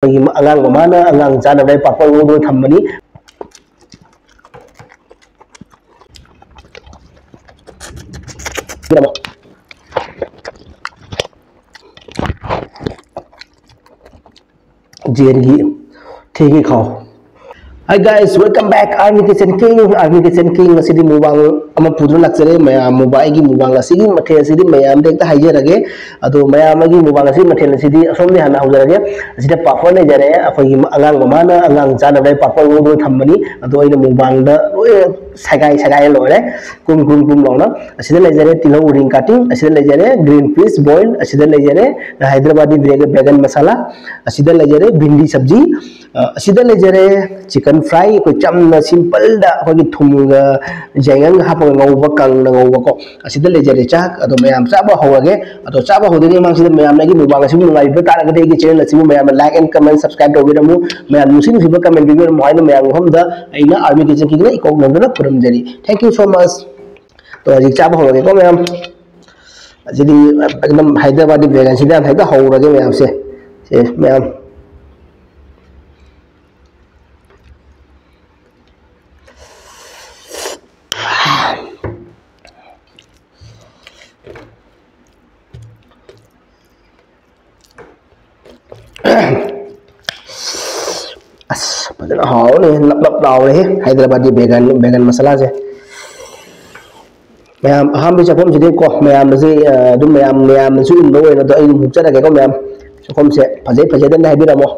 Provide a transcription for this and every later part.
अगांग ममाना अगांग चानबे पापड़ वो थम्बनी जेरगी ठीक खाओ। Hi guys, welcome back. Army Kitchen King asidi mubang ama pudro laksare mayam mobile gi mubang asidi mathe asidi mayam dekta haijarage ado mayam gi mubang asidi mathe asidi asomni hana haujarage asida papor ne jare akogi alang mamana alang chana dai papor wo thambani ado ina mubang da sagai lore kum lona asida le jare tilo ring cutting asida le jare green peas boiled asida le jare hyderabadi vegan masala asida le jare bhindi sabji asida le jare chicken fry ko chamna simple da ko gi thumga jaingang hapa ngauba kang ngauba ko asida le jare chak ado mayam chaba hawage ado chaba hodini mang sida mayam nagi mubang asimu ngai ba ta ga gi channel asimu mayam like and comment subscribe do bidamu mayam musin siba comment bi mo haina mayam hom da aina army kitchen ki na ikok nandana puram jari thank you so much to ji chaba hawage ko mayam ajili ekdam hyderabadi vegan sida thaida hawrage mayam se mayam padahal hau nih lap daw nih Hyderabadi vegan masala se mayam aham bi chakom jide ko mayam se dum mayam su no we na to ai mukcha da ko mayam chakom se phajai dan hai bi ramo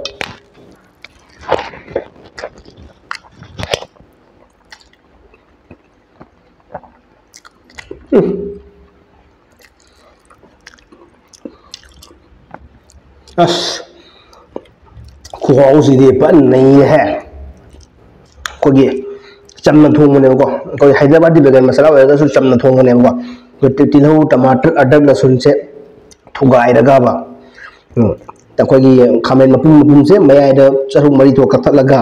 खुआओ सीधे पर नहीं है कोई चमन थोंगने को कोई Hyderabadi vegan मसाला होएगा सो चमन थोंगने को तिलहु टमाटर अदरक लहसुन से थुगाइरगा त कोई खामेन मपुम से मयाइ द चरु मरी तो कथलगा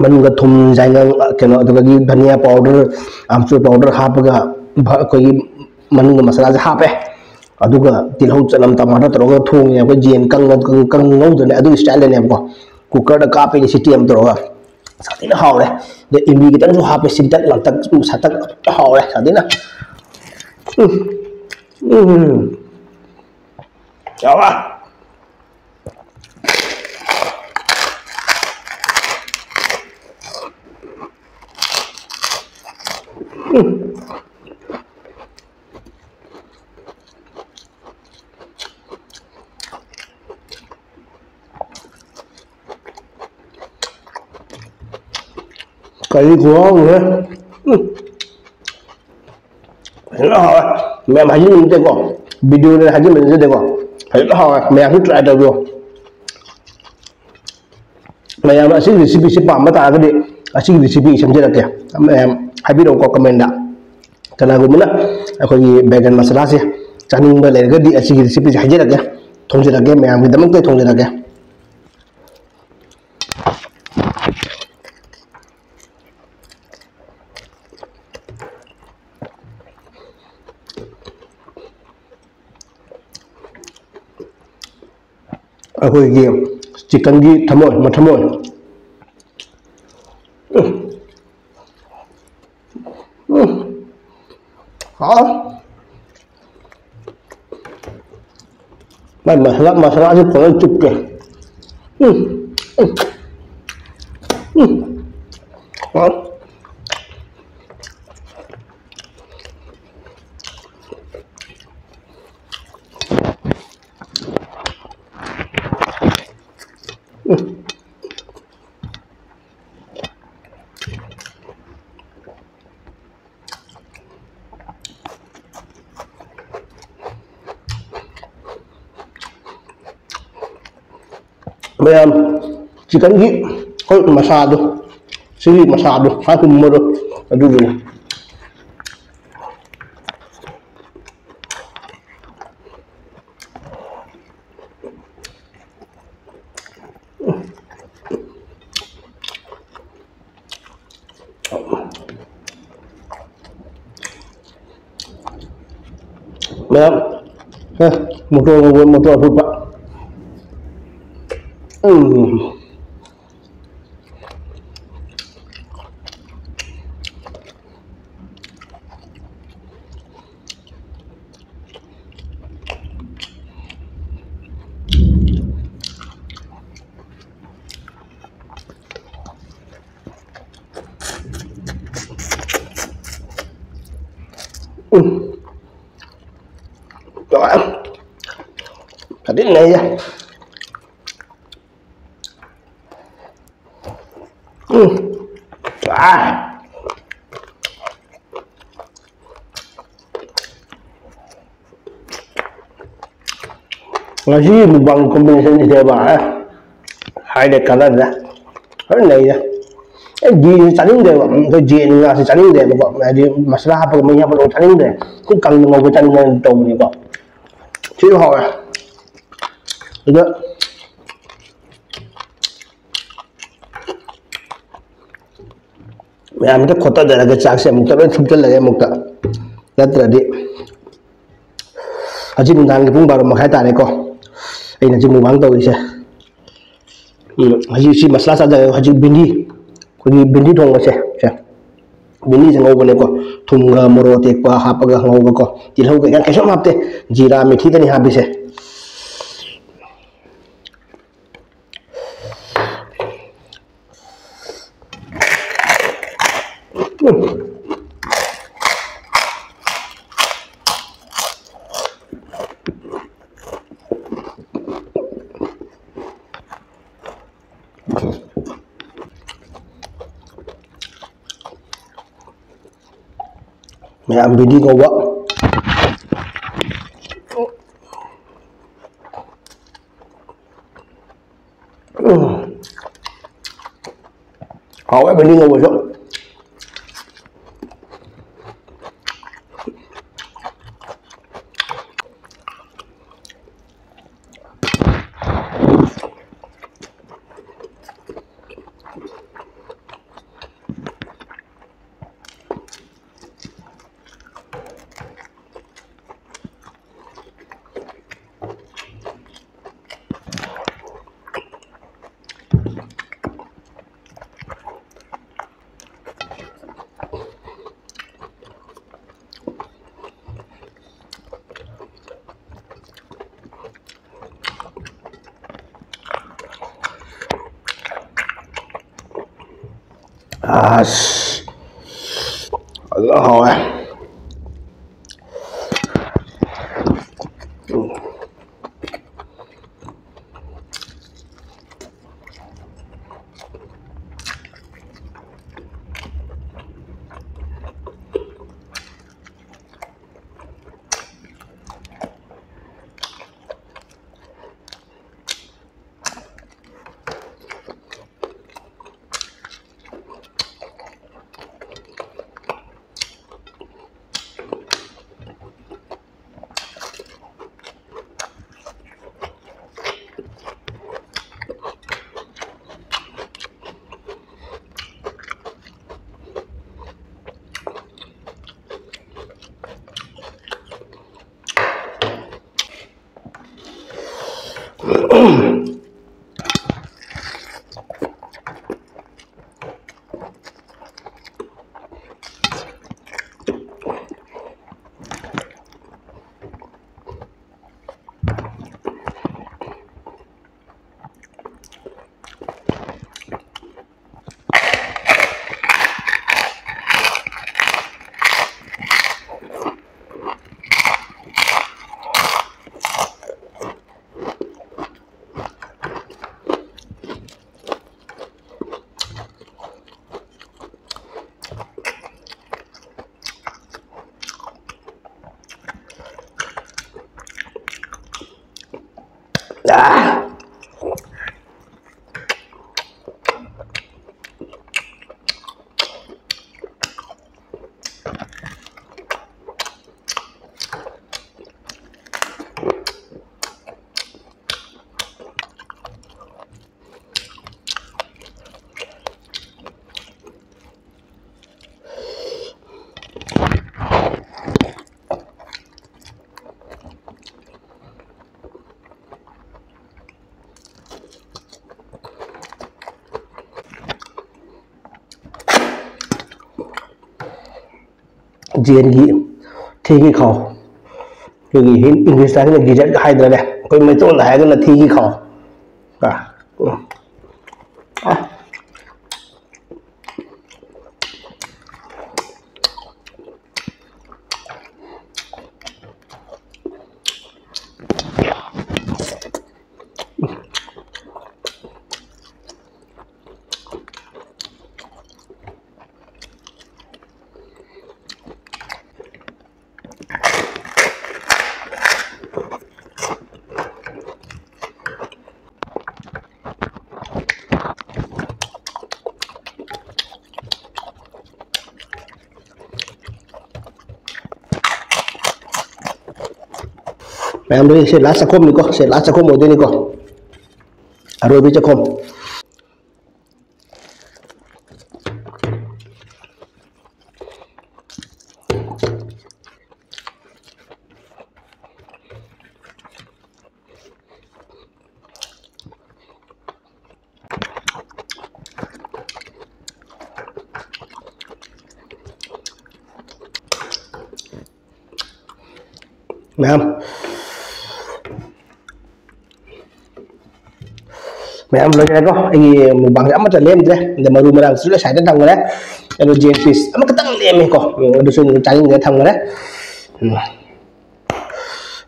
मनुगा थुम जाइगा केनो अदुगी धनिया पाउडर आमचूर पाउडर हापगा कोई मनुगा मसाला से हापे अदुगा तिलहु चलम टमाटर तरोगा थोंगे को जेन कंग ngौदने अदु स्टाइल ने को कुकर दा कापे नि सिटी हम तरोगा सादिना हावरे दे इमबी गितन जो हापे सिंतक लंतक सतक हावरे सादिना जावा करी खुआओ है हेलो हां मैं भाजी नहीं देखो वीडियो ने हाजी में देखो हेलो हां मैं भी ट्राई कर दो मैं अब ऐसी रेसिपी से पाम बता के ऐसी रेसिपी समझ रखे मैं हाबी को कमेंट दा कनागुमना अखोई वेगन मसाला से चानिंग बा लेरगदी ऐसी रेसिपी से हाजी रखे थोंज रखे मैं am दमक थोंज रखे अखोई चिकन की थमोय मथमोय हाँ मैं मसाला से थोड़ा चुपके हाँ मैम चिकन की कोई मसाला सिरी मसाला हाँ तुम मरो अदुगुनी ma'am motor apa Hmm. Rồi, thật đến này nha. À, nasi mukbang combination ni dia bah, hai dek kanan dah. Hari ni ya, ji cacing dia, tu ji ni nasi cacing dia, bukan. Jadi masalah apa punya apa cacing dia, tu kang dengan cacing yang tahu ni bukan. Ciri hao ya, juga. Maya kita kota dah lagi cak saya, mukta tu cukup lagi mukta. Dah terjadi. Haji nang pun baru makai tadi ko. Ini haji mukbang tahu isya. Haji si masalah saja haji bindi. Kuni bindi dong macam. Bindi jangan ngau ko. Tungga morote pa apa gak ngau ko. Tilau ke kan kesok mapte. Jira methi tadi habis ya. Maya bindi ko wa. Hao bindi ko wa. As, Allah hao ya. जेन की थी की खाओ क्योंकि English का गिजट हाइद्रे कोई मैथों है थी की खाओ मैम रे से लास्ट चखोम निको से लास्ट चखोम मोदे निको अरो भी चखोम मैम मैम लोग ये मुबांग अमत लेमद्रे मरु मरांग सुले साइड थंगरे एनो जेन पीस अम खतंग लेमे को दुसु चाइंग दे थंगरे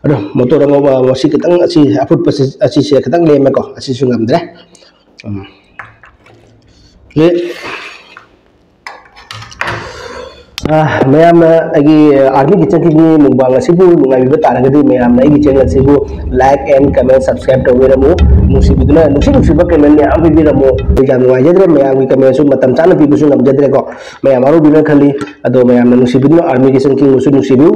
अदो मोटर ngo मसी खतंग अछि अफुट पस अछि से खतंग लेमे को अछि सु ngamdre ले मैम आर्मी किचन की मुबांग असिबु नुंगाइबा तारगदि मैम ना चैनल असिबु लाइक एंड कमेंट सब्सक्राइब तौबिरमु नुसिबिदुना नुसिबा कमेंट ने आम बिबिरमु बिजाम नुगाइजद्रे मैम की कमेंट सु मतम चाना बिबुसु ngamjadre को मैम आरो बिना खली अदो मैम नुसिबिदुना आर्मी किचन की मुसु नुसिबु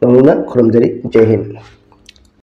तौना खुरमजरी जय हिंद।